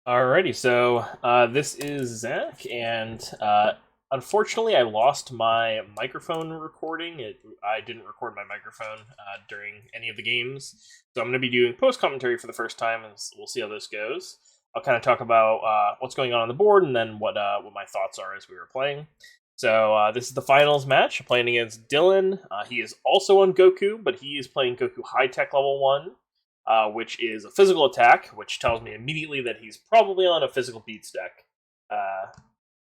Alrighty, so this is Zach, and unfortunately, I lost my microphone recording. I didn't record my microphone during any of the games, so I'm going to be doing post commentary for the first time, and we'll see how this goes. I'll kind of talk about what's going on the board, and then what my thoughts are as we were playing. So this is the finals match. I'm playing against Dillon. He is also on Goku, but he is playing Goku High Tech Level 1, which is a physical attack, which tells me immediately that he's probably on a physical beats deck. Uh,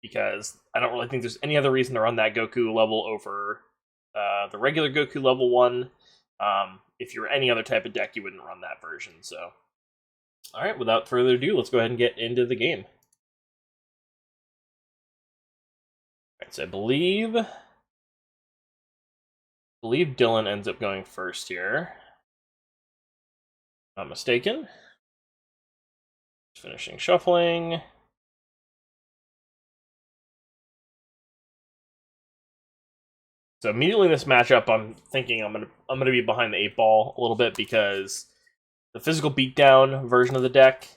because I don't really think there's any other reason to run that Goku level over the regular Goku level 1. If you're any other type of deck, you wouldn't run that version. So, alright, without further ado, let's go ahead and get into the game. Alright, so I believe Dillon ends up going first here. Not mistaken. Finishing shuffling. So immediately in this matchup, I'm thinking I'm gonna be behind the 8 ball a little bit because the physical beatdown version of the deck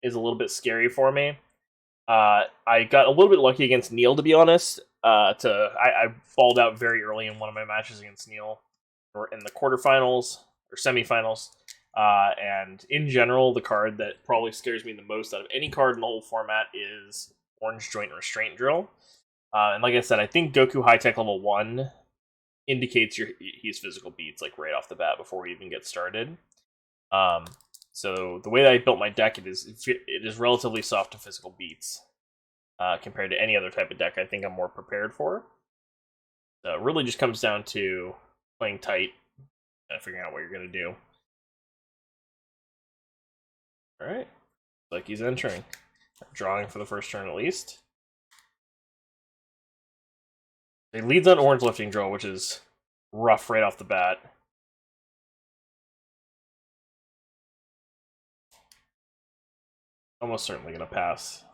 is a little bit scary for me. I got a little bit lucky against Neil, to be honest. I balled out very early in one of my matches against Neil, or in the quarterfinals or semifinals. And in general, the card that probably scares me the most out of any card in the whole format is Orange Joint Restraint Drill. And like I said, I think Goku High Tech Level 1 indicates he's physical beats like right off the bat before we even get started. Um, so the way that I built my deck, it is relatively soft to physical beats compared to any other type of deck I think I'm more prepared for. So it really just comes down to playing tight and figuring out what you're going to do. All right, like he's entering, drawing for the first turn at least. He leads on Orange Lifting Drill, which is rough right off the bat. Almost certainly going to pass.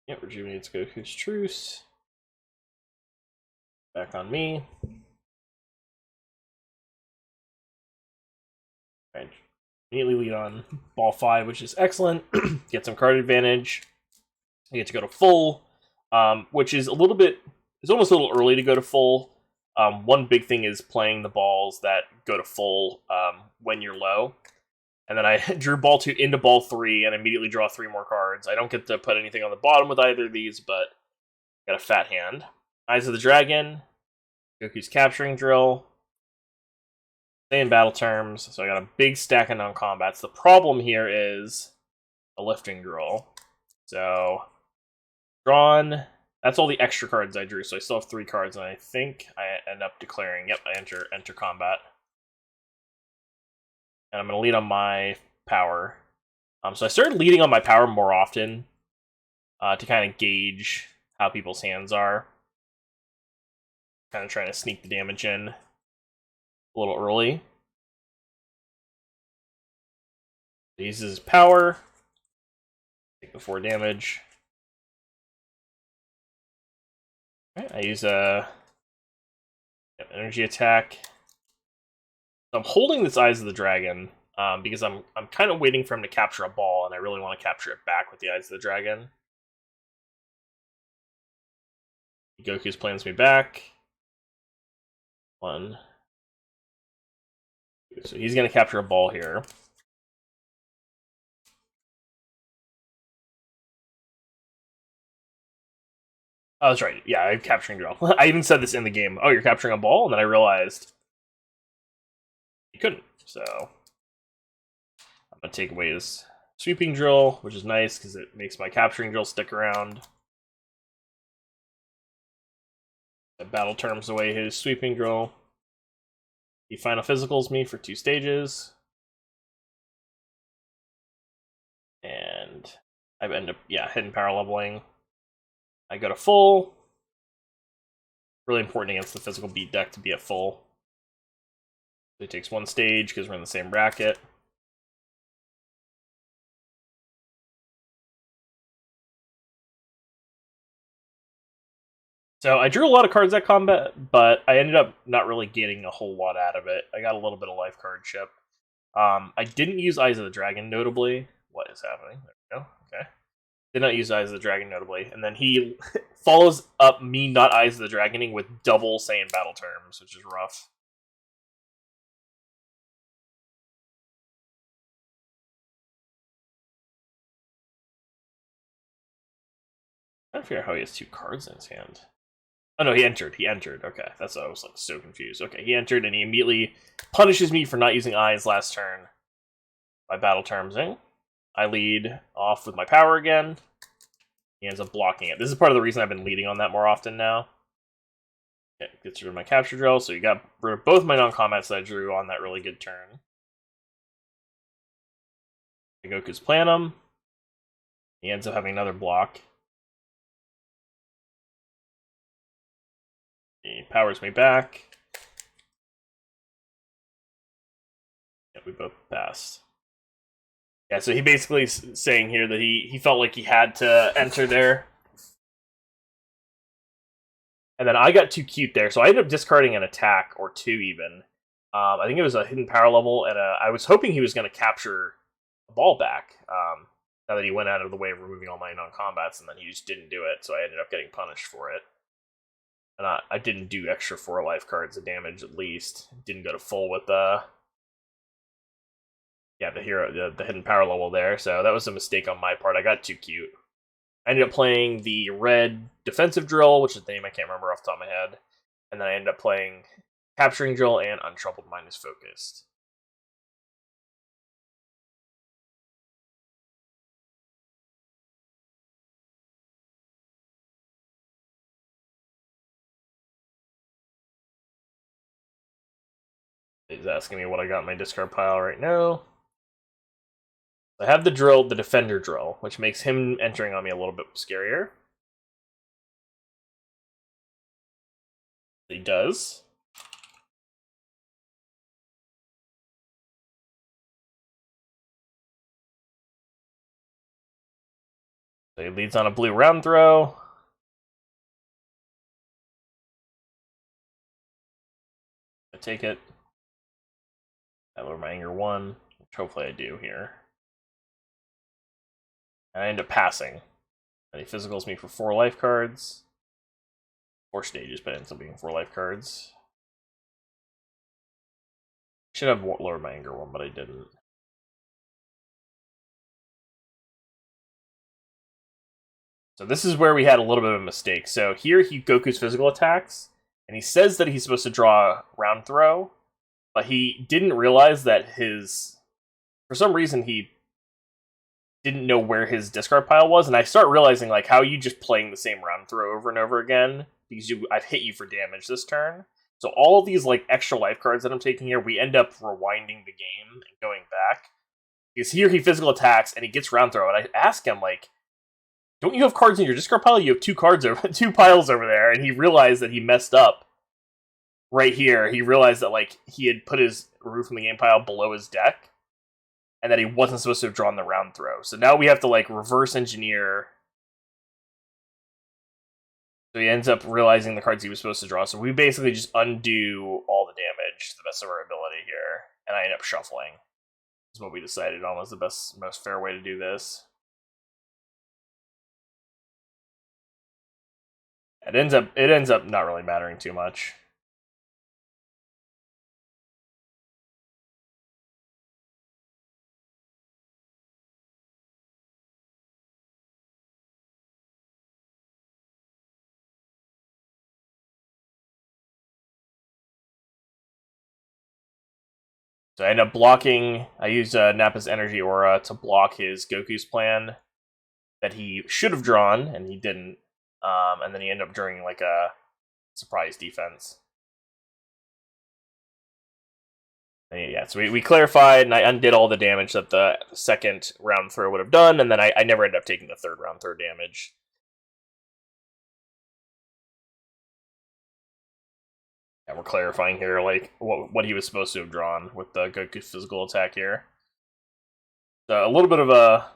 Yeah, rejuvenates Goku's Truce. Back on me. Right. Immediately lead on ball 5, which is excellent. Get some card advantage. I get to go to full, which is it's almost a little early to go to full. One big thing is playing the balls that go to full when you're low. And then I drew ball 2 into ball 3 and immediately draw 3 more cards. I don't get to put anything on the bottom with either of these, but got a fat hand. Eyes of the Dragon, Goku's Capturing Drill, stay in battle terms, so I got a big stack of non-combats. The problem here is a Lifting Drill. So, drawn. That's all the extra cards I drew, so I still have 3 cards, and I think I end up declaring, yep, I enter combat. And I'm going to lead on my power. So I started leading on my power more often to kind of gauge how people's hands are. Kind of trying to sneak the damage in a little early. He uses his power. Take the 4 damage. Okay, I use a energy attack. I'm holding this Eyes of the Dragon because I'm kind of waiting for him to capture a ball, and I really want to capture it back with the Eyes of the Dragon. Goku's plans me back. 1. So he's going to capture a ball here. Oh, that's right. Yeah, I'm capturing drill. I even said this in the game. Oh, you're capturing a ball? And then I realized you couldn't. So I'm going to take away his sweeping drill, which is nice because it makes my capturing drill stick around. Battle terms away his sweeping drill. He final physicals me for 2 stages. And I end up, hidden power leveling. I go to full. Really important against the physical beat deck to be at full. It takes 1 stage because we're in the same bracket. So I drew a lot of cards at combat, but I ended up not really getting a whole lot out of it. I got a little bit of life card chip. I didn't use Eyes of the Dragon, notably. What is happening? There we go. Okay. Did not use Eyes of the Dragon, notably. And then he follows up me not Eyes of the Dragoning with double Saiyan battle terms, which is rough. I don't figure out how he has 2 cards in his hand. Oh no, he entered. He entered. Okay, that's why I was like so confused. Okay, he entered and he immediately punishes me for not using Eyes last turn by battle termsing. I lead off with my power again. He ends up blocking it. This is part of the reason I've been leading on that more often now. Okay, gets rid of my capture drill, so you got rid of both my non-combats that I drew on that really good turn. Goku's Planum. He ends up having another block. He powers me back. Yeah, we both passed. Yeah, so he basically saying here that he felt like he had to enter there. And then I got too cute there, so I ended up discarding an attack, or 2 even. I think it was a hidden power level, and I was hoping he was going to capture the ball back, now that he went out of the way of removing all my non-combats, and then he just didn't do it, so I ended up getting punished for it. And I didn't do extra 4 life cards of damage, at least. Didn't go to full with the hero, the hidden power level there, so that was a mistake on my part. I got too cute. I ended up playing the red defensive drill, which is the name I can't remember off the top of my head. And then I ended up playing capturing drill and untroubled mind is focused. He's asking me what I got in my discard pile right now. I have the drill, the defender drill, which makes him entering on me a little bit scarier. He does. So he leads on a blue round throw. I take it. I lower my anger 1, which hopefully I do here. And I end up passing. And he physicals me for 4 life cards. 4 stages, but it ends up being 4 life cards. Should have lowered my anger 1, but I didn't. So this is where we had a little bit of a mistake. So here Goku's physical attacks, and he says that he's supposed to draw round throw, but he didn't realize that for some reason he didn't know where his discard pile was, and I start realizing like how you just playing the same round throw over and over again because I've hit you for damage this turn. So all of these like extra life cards that I'm taking here, we end up rewinding the game and going back. Because here he physical attacks and he gets round throw, and I ask him like, don't you have cards in your discard pile? You have 2 piles over there, and he realized that he messed up right here. He realized that like he had put his roof from the game pile below his deck, and that he wasn't supposed to have drawn the round throw. So now we have to like reverse engineer. So he ends up realizing the cards he was supposed to draw. So we basically just undo all the damage to the best of our ability here, and I end up shuffling. Is what we decided on was the most fair way to do this. It ends up not really mattering too much. So I end up blocking. I use Nappa's Energy Aura to block his Goku's plan that he should have drawn, and he didn't. And then he ended up drawing like a surprise defense. And yeah, so we clarified, and I undid all the damage that the second round throw would have done, and then I never ended up taking the third round throw damage. And we're clarifying here, like, what he was supposed to have drawn with the Goku physical attack here. So a little bit of a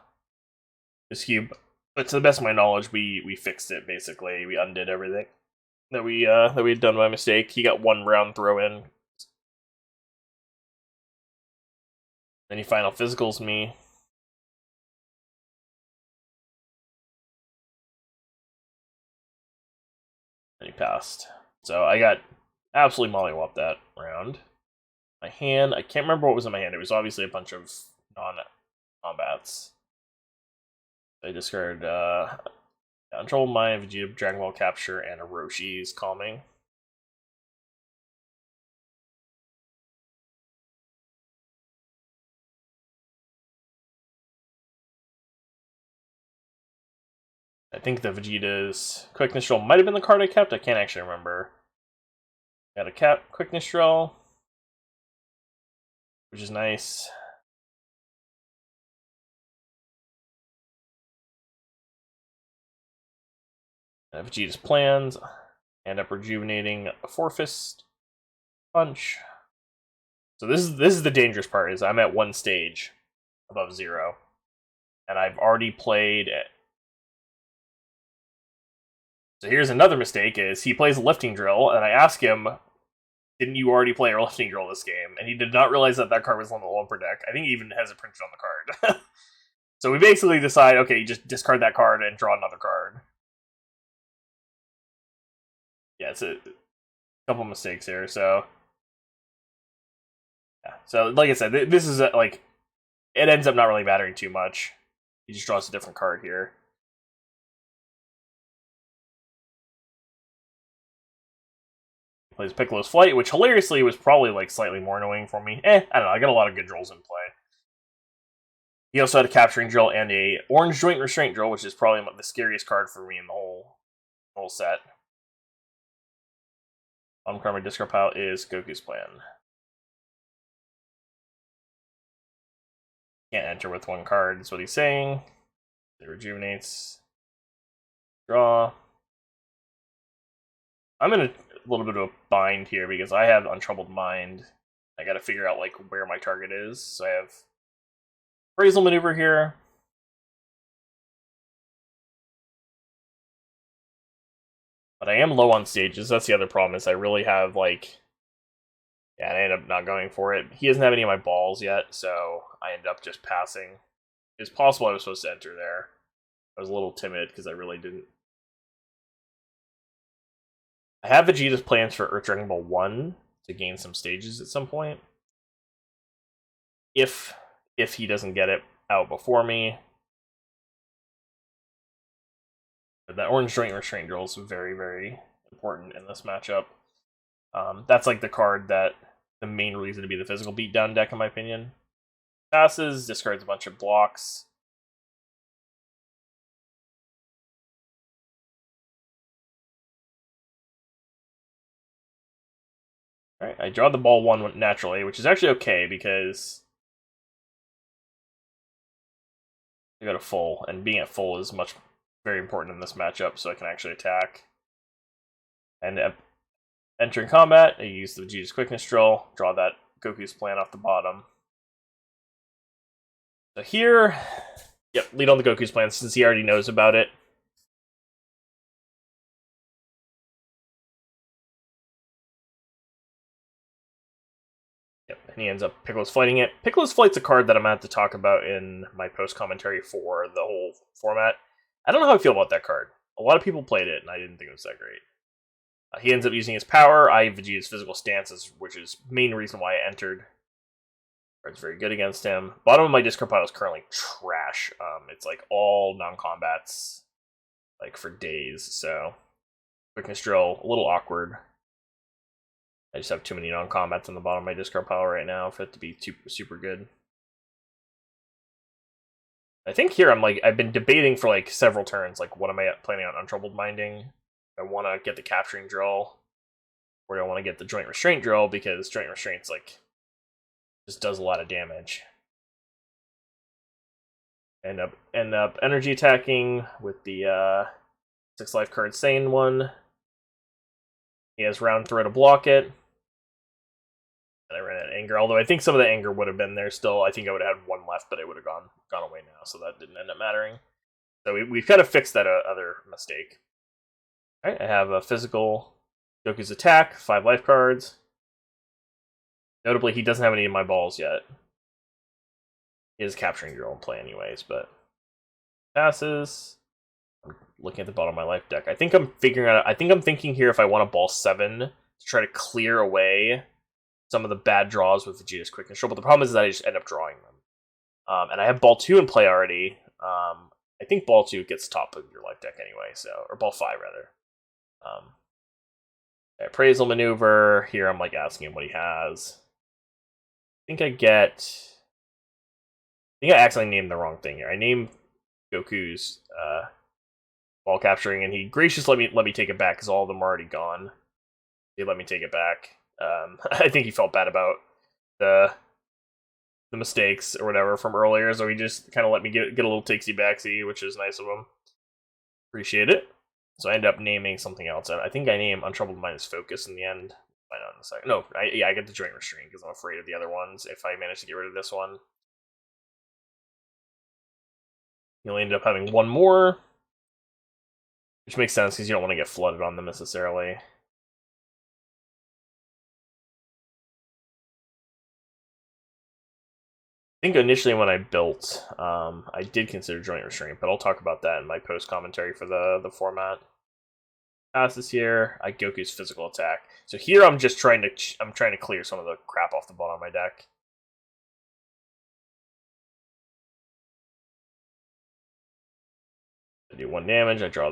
miscue, but to the best of my knowledge, we fixed it, basically. We undid everything that we had done by mistake. He got 1 round throw in. Then he final physicals me. And he passed. So I got absolutely mollywopped that round. My hand, I can't remember what was in my hand. It was obviously a bunch of non-combats. I discarded Untroubled Mind, Vegeta Dragon Ball Capture, and a Roshi's Calming. I think the Vegeta's Quickness Drill might have been the card I kept. I can't actually remember. Got a Quickness Drill, which is nice. Vegeta's Plans. End up rejuvenating a Four-Fist Punch. So this is the dangerous part, is I'm at one stage above 0. And I've already played it. So here's another mistake, is he plays a Lifting Drill, and I ask him, didn't you already play a Lifting Drill this game? And he did not realize that card was limit 1 per deck. I think he even has it printed on the card. So we basically decide, okay, you just discard that card and draw another card. Yeah, it's a couple mistakes here, so... Yeah, so like I said, this is like... It ends up not really mattering too much. He just draws a different card here. He plays Piccolo's Flight, which hilariously was probably like slightly more annoying for me. I don't know, I got a lot of good drills in play. He also had a Capturing Drill and a Orange Joint Restraint Drill, which is probably the scariest card for me in the whole set. On card my discard pile is Goku's Plan. Can't enter with one card, is what he's saying. It rejuvenates. Draw. I'm in a little bit of a bind here because I have Untroubled Mind. I gotta figure out like where my target is. So I have Phrasal Maneuver here. But I am low on stages. That's the other problem, is I really have like... Yeah, I end up not going for it. He doesn't have any of my balls yet, so I end up just passing. It's possible I was supposed to enter there. I was a little timid because I really didn't. I have Vegeta's plans for Earth Dragon Ball 1 to gain some stages at some point. If he doesn't get it out before me. But that Orange Joint Restraint Drill is very, very important in this matchup. That's like the card that the main reason to be the physical beatdown deck, in my opinion. Passes, discards a bunch of blocks. Alright, I draw the ball 1 naturally, which is actually okay because I go to full, and being at full is very important in this matchup, so I can actually attack. And entering combat, I use the Vegeta's Quickness Drill, draw that Goku's Plan off the bottom. So here, yep, lead on the Goku's Plan since he already knows about it. Yep, and he ends up Piccolo's Flighting it. Piccolo's Flight's a card that I'm going to have to talk about in my post-commentary for the whole format. I don't know how I feel about that card. A lot of people played it, and I didn't think it was that great. He ends up using his power. I have Vegeta's Physical Stances, which is the main reason why I entered. It's very good against him. Bottom of my discard pile is currently trash. It's like all non-combats, like for days. So Quickness Drill, a little awkward. I just have too many non-combats on the bottom of my discard pile right now for it to be super good. I think here I've been debating for like several turns, like what am I planning on Untroubled Minding? I want to get the Capturing Drill, or do I want to get the Joint Restraint Drill, because Joint Restraint's like just does a lot of damage. End up energy attacking with the 6 life card Saiyan one. He has round throw to block it. And I ran out of anger, although I think some of the anger would have been there still. I think I would have had 1 left, but it would have gone away now, so that didn't end up mattering. So we've kind of fixed that other mistake. Alright, I have a physical Goku's attack, 5 life cards. Notably, he doesn't have any of my balls yet. is capturing drill in play anyways, but passes. I'm looking at the bottom of my life deck. I think I'm figuring out. I think I'm thinking here if I want to ball 7 to try to clear away some of the bad draws with Vegeta's quick control. But the problem is that I just end up drawing them. And I have ball 2 in play already. I think ball 2 gets top of your life deck anyway, so or ball 5 rather. Appraisal maneuver. Here I'm like asking him what he has. I think I accidentally named the wrong thing here. I named Goku's ball capturing, and he graciously let me take it back because all of them are already gone. He let me take it back. I think he felt bad about the mistakes or whatever from earlier, so he just kind of let me get a little takesy backsy, which is nice of him. Appreciate it. So I end up naming something else. I think I name Untroubled Mind's Focus in the end. Why not in a second? No, I get the Joint Restraint because I'm afraid of the other ones if I manage to get rid of this one. You'll end up having one more, which makes sense because you don't want to get flooded on them necessarily. I think initially when I built, I did consider Joint Restraint, but I'll talk about that in my post commentary for the format. Passes here. I Goku's physical attack. So here I'm just trying to clear some of the crap off the bottom of my deck. I do 1 damage. I draw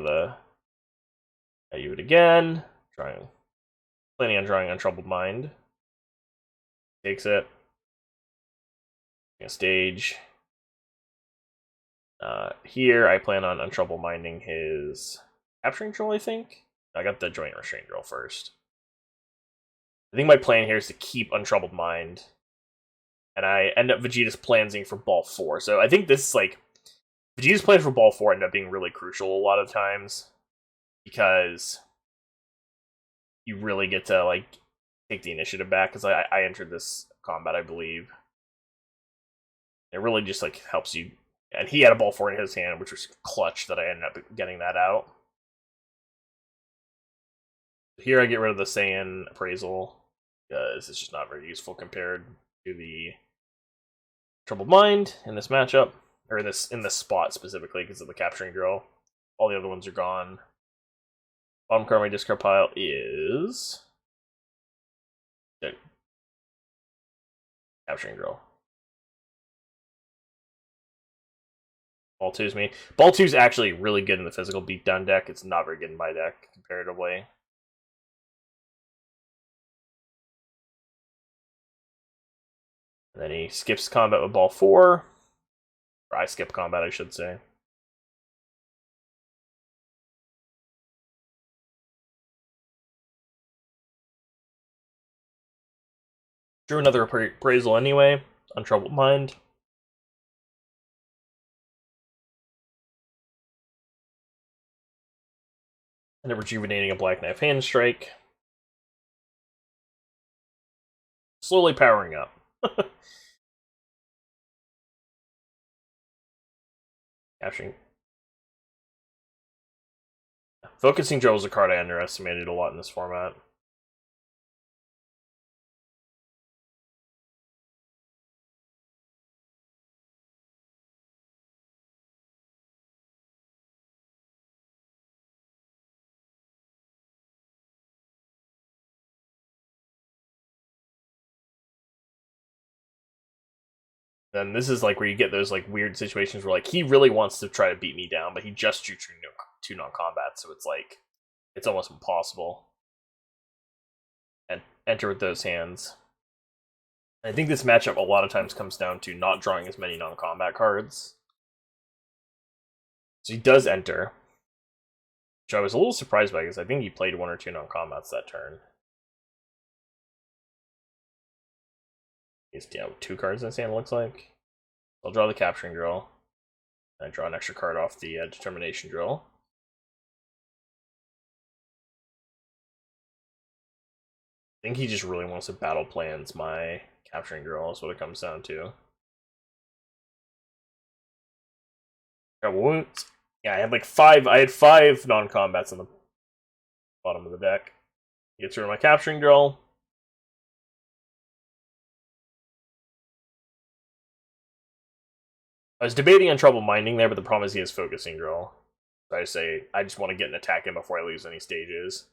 I do it again. Planning on drawing Untroubled Mind. Takes it. Stage. Here I plan on Untroubled Minding his capturing drill, I think. I got the Joint Restraint drill first. I think my plan here is to keep Untroubled Mind. And I end up Vegeta's plansing for ball 4. So I think this is like Vegeta's plan for ball 4 ended up being really crucial a lot of times. Because you really get to like take the initiative back, because I entered this combat, I believe. It really just like helps you. And he had a ball 4 in his hand, which was clutch that I ended up getting that out. Here I get rid of the Saiyan appraisal, because it's just not very useful compared to the Troubled Mind in this matchup, or in this spot specifically because of the capturing drill. All the other ones are gone. Bottom card of my discard pile is capturing drill. Ball 2 is me. Ball 2 is actually really good in the physical beatdown deck. It's not very good in my deck comparatively. And then he skips combat with ball 4. Or I skip combat, I should say. Drew another appraisal anyway. Untroubled Mind. And a rejuvenating a Black Knife Hand Strike. Slowly powering up. Capturing. Focusing Drill is a card I underestimated a lot in this format. Then this is like where you get those like weird situations where like he really wants to try to beat me down, but he just drew 2 non-combat, so it's like it's almost impossible. And enter with those hands. I think this matchup a lot of times comes down to not drawing as many non-combat cards. So he does enter, which I was a little surprised by because I think he played 1 or 2 non-combats that turn. He's 2 cards in his hand, it looks like. I'll draw the capturing drill. And I draw an extra card off the determination drill. I think he just really wants to battle plans my capturing drill, is what it comes down to. Yeah, I had like 5. I had 5 non-combats on the bottom of the deck. Gets rid of my capturing drill. I was debating on trouble minding there, but the problem is he has focusing drill. So I say I just want to get an attack in before I lose any stages.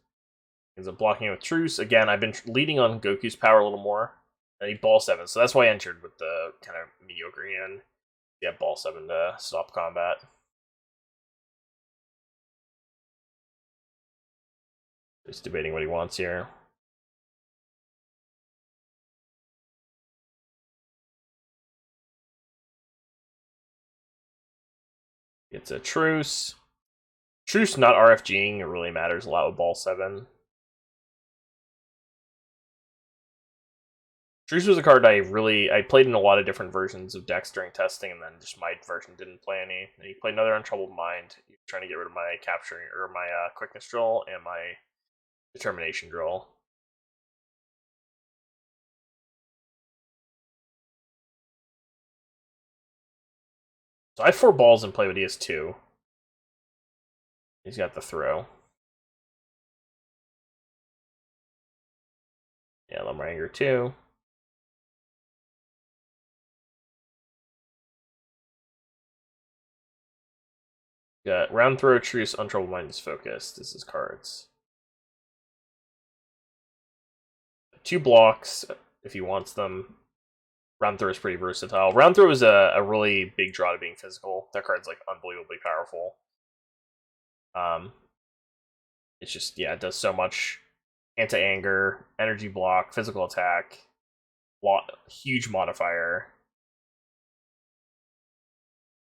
Ends up blocking with Truce. Again, I've been leading on Goku's power a little more. I need Ball 7, so that's why I entered with the kind of mediocre hand. Yeah, Ball 7 to stop combat. Just debating what he wants here. It's a Truce. Truce not RFGing, it really matters a lot with Ball 7. Truce was a card I played in a lot of different versions of decks during testing, and then just my version didn't play any. And he played another Untroubled Mind, trying to get rid of my capturing or my quickness drill and my determination drill. So I have 4 balls in play, but he has 2. He's got the throw. Yeah, Lumranger 2. Got Round Throw, Truce, Untroubled Mind is focused. This is cards. 2 blocks if he wants them. Round Throw is pretty versatile. Round Throw is a really big draw to being physical. That card's like unbelievably powerful. It's just, yeah, it does so much. Anti-anger, energy block, physical attack, huge modifier.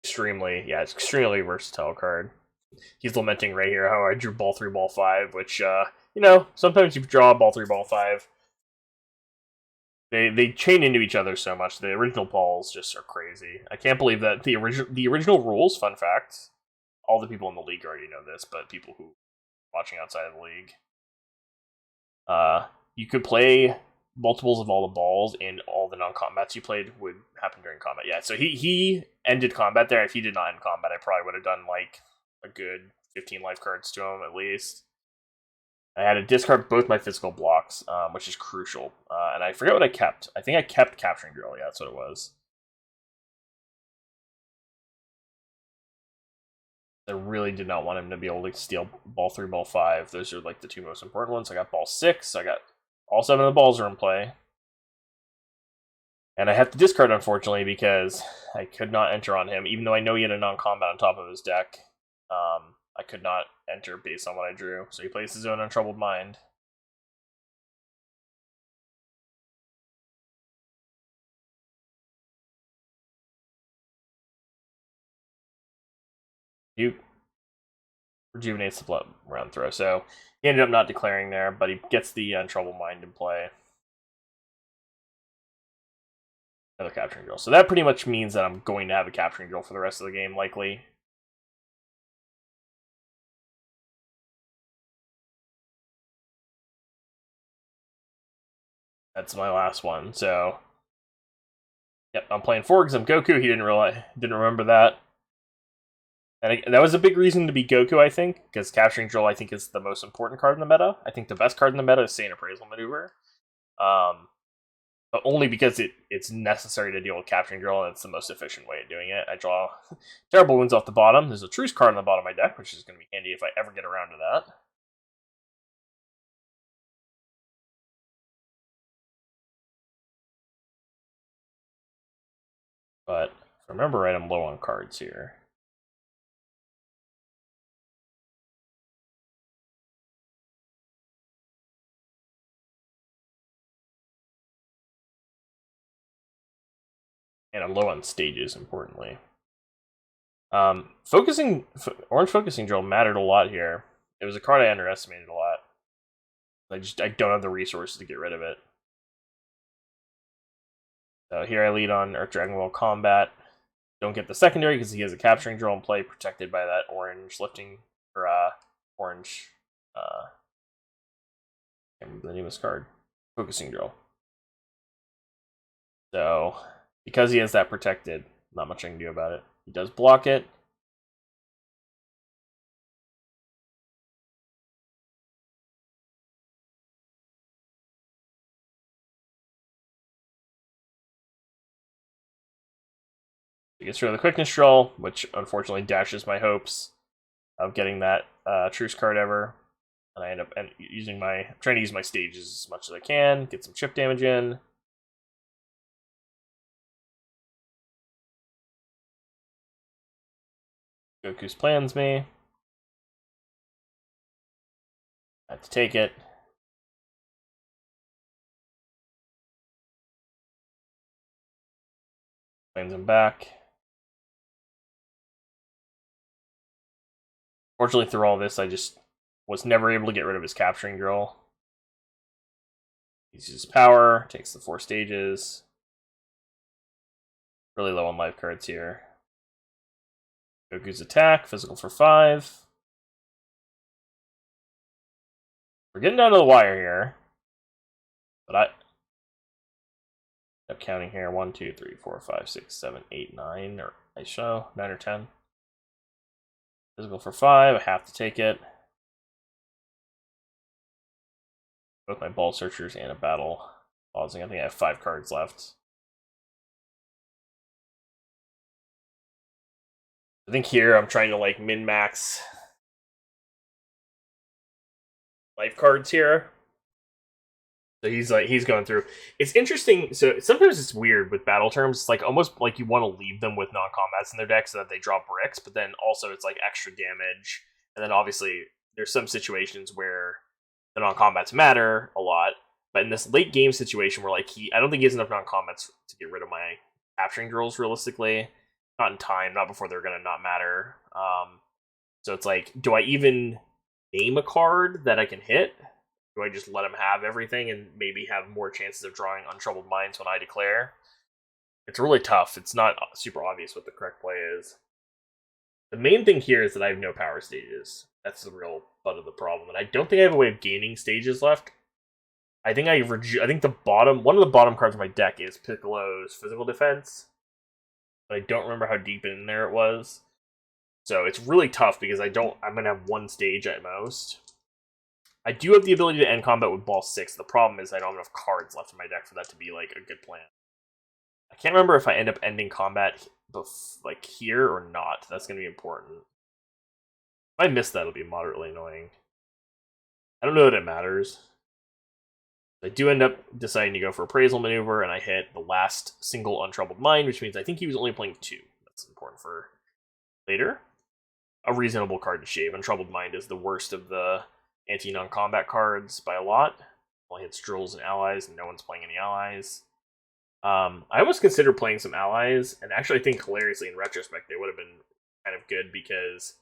It's extremely versatile card. He's lamenting right here how I drew ball 3, ball 5, which, sometimes you draw ball 3, ball 5. They chain into each other so much. The original balls just are crazy. I can't believe that the original rules, fun fact, all the people in the league already know this, but people who are watching outside of the league, you could play multiples of all the balls, and all the non-combats you played would happen during combat. Yeah, so he ended combat there. If he did not end combat, I probably would have done like a good 15 life cards to him at least. I had to discard both my physical blocks, which is crucial. And I forget what I kept. I think I kept capturing drill. Yeah, that's what it was. I really did not want him to be able to steal ball 3, ball 5. Those are like the 2 most important ones. I got ball 6. I got all 7 of the balls are in play. And I have to discard, unfortunately, because I could not enter on him, even though I know he had a non-combat on top of his deck. I could not enter based on what I drew. So he plays his own Untroubled Mind. He rejuvenates the blood round throw. So he ended up not declaring there, but he gets the Untroubled Mind in play. Another capturing drill. So that pretty much means that I'm going to have a capturing drill for the rest of the game, likely. That's my last one. So, yep, I'm playing Forks. I'm Goku. He didn't remember that. And that was a big reason to be Goku, I think, because capturing drill, I think, is the most important card in the meta. I think the best card in the meta is Saiyan Appraisal Maneuver. But only because it's necessary to deal with capturing drill, and it's the most efficient way of doing it. I draw terrible wounds off the bottom. There's a Truce card on the bottom of my deck, which is going to be handy if I ever get around to that. But if I remember right, I'm low on cards here. And I'm low on stages, importantly. Orange Focusing Drill mattered a lot here. It was a card I underestimated a lot. I don't have the resources to get rid of it. So here I lead on Earth Dragon World Combat. Don't get the secondary because he has a capturing drill in play, protected by that orange lifting or orange. I can't remember the name of this card. Focusing drill. So because he has that protected, not much I can do about it. He does block it. He gets rid of the quickness drill, which unfortunately dashes my hopes of getting that truce card ever. And I end up trying to use my stages as much as I can, get some chip damage in. Goku's plans me. I have to take it. Plans him back. Fortunately, through all this, I just was never able to get rid of his capturing drill. He uses his power, takes the 4 stages. Really low on life cards here. Goku's attack, physical for 5. We're getting down to the wire here. But I am counting here. 1, 2, 3, 4, 5, 6, 7, 8, 9, or I show 9 or 10. Physical for 5, I have to take it. Both my ball searchers and a battle pausing. I think I have 5 cards left. I think here I'm trying to like min-max life cards here. So he's going through. It's interesting. So sometimes it's weird with battle terms. It's like almost like you want to leave them with non-combats in their deck so that they drop bricks, but then also it's like extra damage. And then obviously there's some situations where the non-combats matter a lot. But in this late game situation where like I don't think he has enough non-combats to get rid of my capturing drills realistically. Not in time, not before they're gonna not matter. So it's like, do I even name a card that I can hit? Do I just let him have everything and maybe have more chances of drawing Untroubled Minds when I declare? It's really tough. It's not super obvious what the correct play is. The main thing here is that I have no power stages. That's the real butt of the problem, and I don't think I have a way of gaining stages left. I think one of the bottom cards of my deck is Piccolo's Physical Defense, but I don't remember how deep in there it was. So it's really tough because I'm gonna have 1 stage at most. I do have the ability to end combat with ball 6. The problem is I don't have enough cards left in my deck for that to be like a good plan. I can't remember if I end up ending combat like here or not. That's going to be important. If I miss that, it'll be moderately annoying. I don't know that it matters. I do end up deciding to go for Appraisal Maneuver, and I hit the last single Untroubled Mind, which means I think he was only playing 2. That's important for later. A reasonable card to shave. Untroubled Mind is the worst of the anti-non-combat cards by a lot. Only hits drills and allies, and no one's playing any allies. I almost considered playing some allies, and actually I think hilariously in retrospect they would have been kind of good because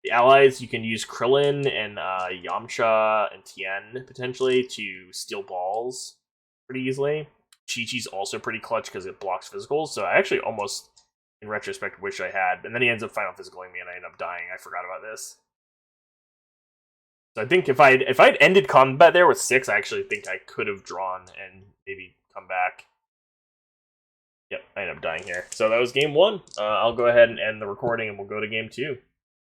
the allies you can use Krillin and Yamcha and Tien potentially to steal balls pretty easily. Chi-Chi's also pretty clutch because it blocks physicals, so I actually almost in retrospect wish I had, and then he ends up final physicaling me and I end up dying. I forgot about this. So I think if I'd ended combat there with 6, I actually think I could have drawn and maybe come back. Yep, I ended up dying here. So that was game 1. I'll go ahead and end the recording and we'll go to game 2.